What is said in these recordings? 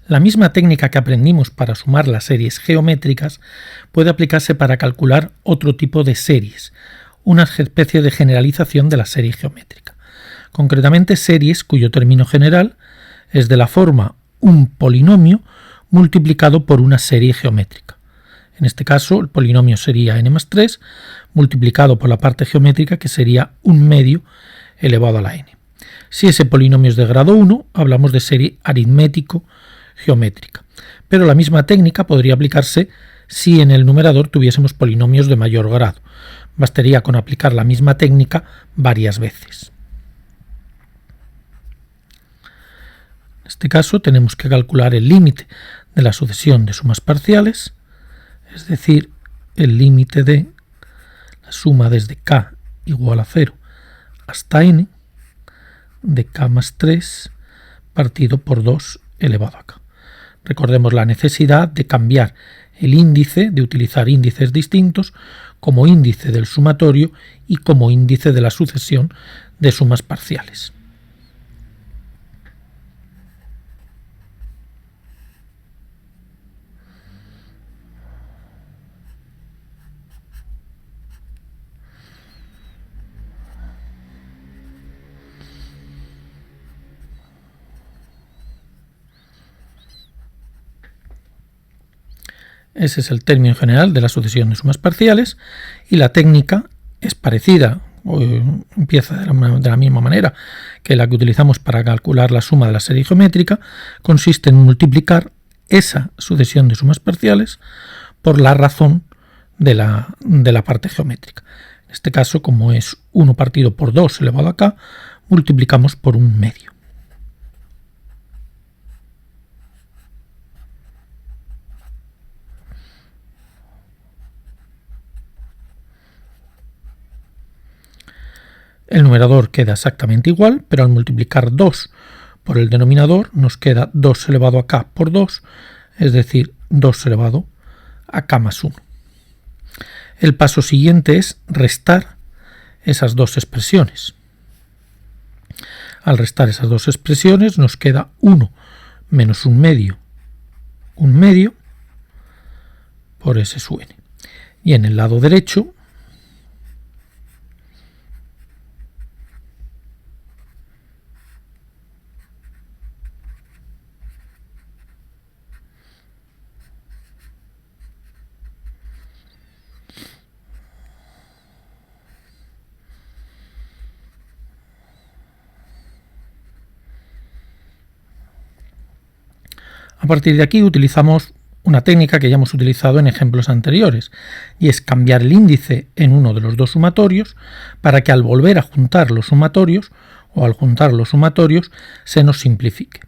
La misma técnica que aprendimos para sumar las series geométricas puede aplicarse para calcular otro tipo de series, una especie de generalización de la serie geométrica. Concretamente, series cuyo término general es de la forma un polinomio multiplicado por una serie geométrica. En este caso, el polinomio sería n más 3 multiplicado por la parte geométrica, que sería un medio elevado a la n. Si ese polinomio es de grado 1, hablamos de serie aritmético-geométrica. Pero la misma técnica podría aplicarse si en el numerador tuviésemos polinomios de mayor grado. Bastaría con aplicar la misma técnica varias veces. En este caso tenemos que calcular el límite de la sucesión de sumas parciales, es decir, el límite de la suma desde k igual a 0 hasta n de k más 3 partido por 2 elevado a k. Recordemos la necesidad de cambiar el índice, de utilizar índices distintos como índice del sumatorio y como índice de la sucesión de sumas parciales. Ese es el término general de la sucesión de sumas parciales, y la técnica es parecida, o empieza de la misma manera que la que utilizamos para calcular la suma de la serie geométrica. Consiste en multiplicar esa sucesión de sumas parciales por la razón de la parte geométrica. En este caso, como es 1 partido por 2 elevado a k, multiplicamos por un medio. El numerador queda exactamente igual, pero al multiplicar 2 por el denominador nos queda 2 elevado a k por 2, es decir, 2 elevado a k más 1. El paso siguiente es restar esas dos expresiones. Al restar esas dos expresiones nos queda 1 menos un medio por s sub n. Y en el lado derecho a partir de aquí utilizamos una técnica que ya hemos utilizado en ejemplos anteriores, y es cambiar el índice en uno de los dos sumatorios para que al volver a juntar los sumatorios o al juntar los sumatorios se nos simplifique.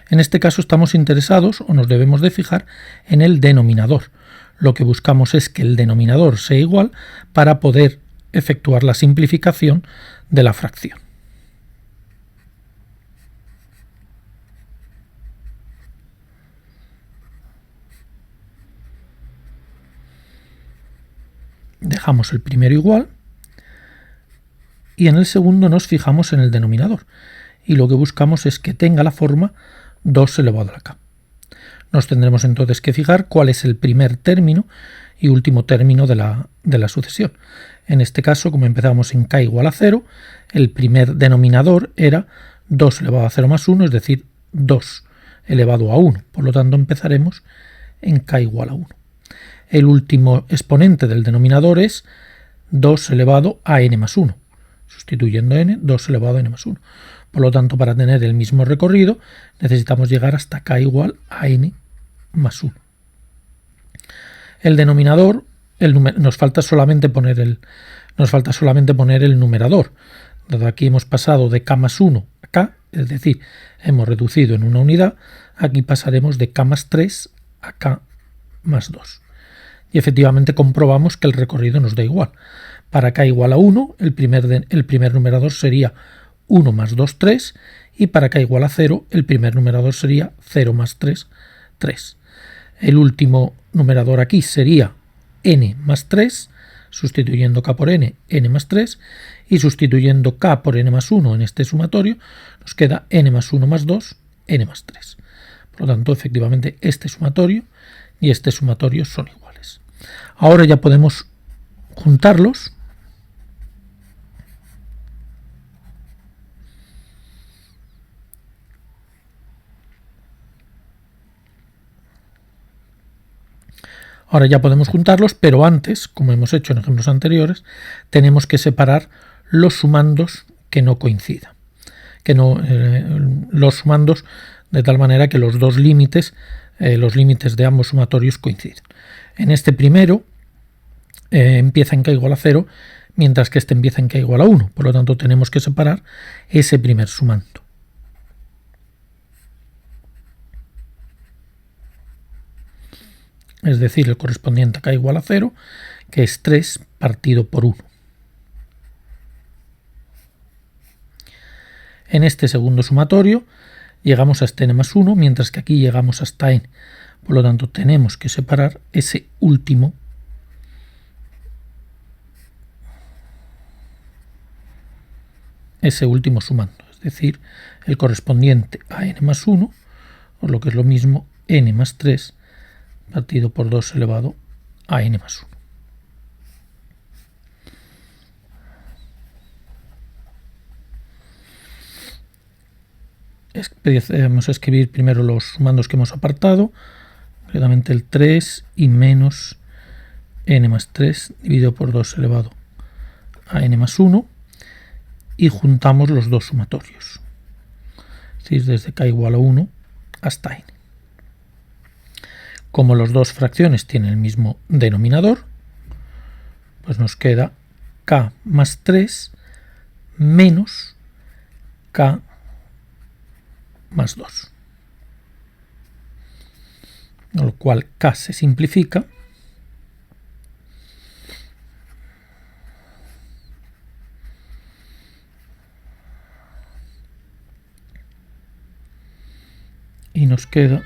En este caso estamos interesados o nos debemos de fijar en el denominador. Lo que buscamos es que el denominador sea igual para poder efectuar la simplificación de la fracción. Dejamos el primero igual y en el segundo nos fijamos en el denominador, y lo que buscamos es que tenga la forma 2 elevado a la k. Nos tendremos entonces que fijar cuál es el primer término y último término de la sucesión. En este caso, como empezamos en k igual a 0, el primer denominador era 2 elevado a 0 más 1, es decir, 2 elevado a 1. Por lo tanto, empezaremos en k igual a 1. El último exponente del denominador es 2 elevado a n más 1. Sustituyendo n, 2 elevado a n más 1. Por lo tanto, para tener el mismo recorrido, necesitamos llegar hasta k igual a n más 1. El denominador, nos falta solamente poner el numerador. Dado aquí hemos pasado de k más 1 a k, es decir, hemos reducido en una unidad, aquí pasaremos de k más 3 a k más 2. Y efectivamente comprobamos que el recorrido nos da igual. Para k igual a 1, el primer numerador sería 1 más 2, 3, y para k igual a 0, el primer numerador sería 0 más 3, 3. El último numerador aquí sería n más 3, sustituyendo k por n, n más 3, y sustituyendo k por n más 1 en este sumatorio, nos queda n más 1 más 2, n más 3. Por lo tanto, efectivamente, este sumatorio y este sumatorio son iguales. Ahora ya podemos juntarlos. Ahora ya podemos juntarlos, pero antes, como hemos hecho en ejemplos anteriores, tenemos que separar los sumandos que no coincidan. Los sumandos de tal manera que los dos límites, los límites de ambos sumatorios coinciden. En este primero empieza en k igual a 0, mientras que este empieza en k igual a 1. Por lo tanto, tenemos que separar ese primer sumando. Es decir, el correspondiente a k igual a 0, que es 3 partido por 1. En este segundo sumatorio llegamos hasta n más 1, mientras que aquí llegamos hasta n. Por lo tanto, tenemos que separar ese último sumando, es decir, el correspondiente a n más 1, o lo que es lo mismo, n más 3 partido por 2 elevado a n más 1. Vamos a escribir primero los sumandos que hemos apartado, concretamente el 3 y menos n más 3 dividido por 2 elevado a n más 1, y juntamos los dos sumatorios, es decir, desde k igual a 1 hasta n. Como las dos fracciones tienen el mismo denominador, pues nos queda k más 3 menos k más 2. Con lo cual k se simplifica y nos queda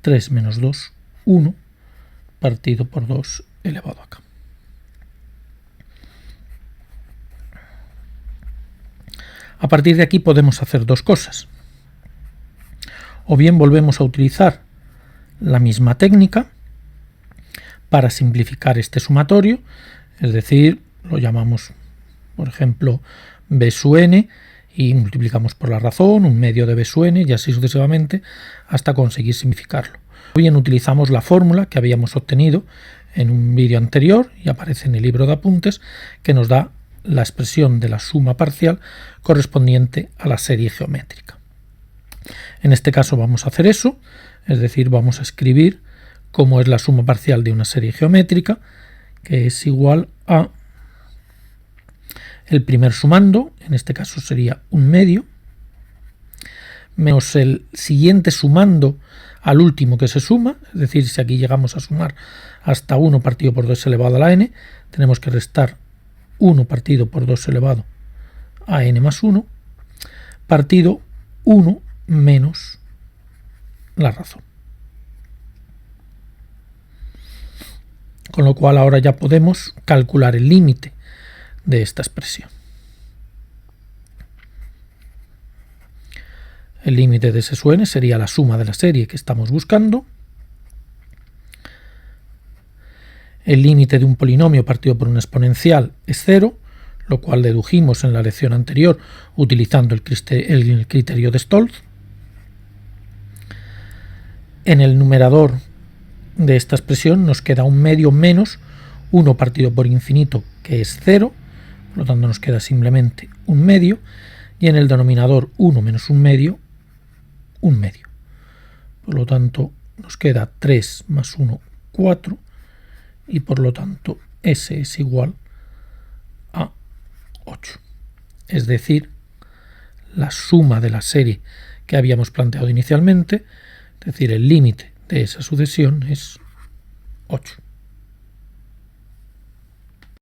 3 menos 2, 1 partido por 2 elevado a k. A partir de aquí podemos hacer dos cosas. O bien volvemos a utilizar la misma técnica para simplificar este sumatorio, es decir, lo llamamos, por ejemplo, b sub n, y multiplicamos por la razón, un medio de b sub n, y así sucesivamente, hasta conseguir simplificarlo. O bien utilizamos la fórmula que habíamos obtenido en un vídeo anterior, y aparece en el libro de apuntes, que nos da la expresión de la suma parcial correspondiente a la serie geométrica. En este caso vamos a hacer eso, es decir, vamos a escribir cómo es la suma parcial de una serie geométrica, que es igual a el primer sumando, en este caso sería un medio, menos el siguiente sumando al último que se suma, es decir, si aquí llegamos a sumar hasta 1 partido por 2 elevado a la n, tenemos que restar 1 partido por 2 elevado a n más 1, partido 1 menos la razón. Con lo cual ahora ya podemos calcular el límite de esta expresión. El límite de S sub n sería la suma de la serie que estamos buscando. El límite de un polinomio partido por una exponencial es 0, lo cual dedujimos en la lección anterior utilizando el criterio de Stolz. En el numerador de esta expresión nos queda un medio menos 1 partido por infinito, que es 0, por lo tanto nos queda simplemente un medio, y en el denominador 1 menos un medio. Por lo tanto nos queda 3 más 1, 4, y por lo tanto S es igual a 8. Es decir, la suma de la serie que habíamos planteado inicialmente, es decir, el límite de esa sucesión es 8.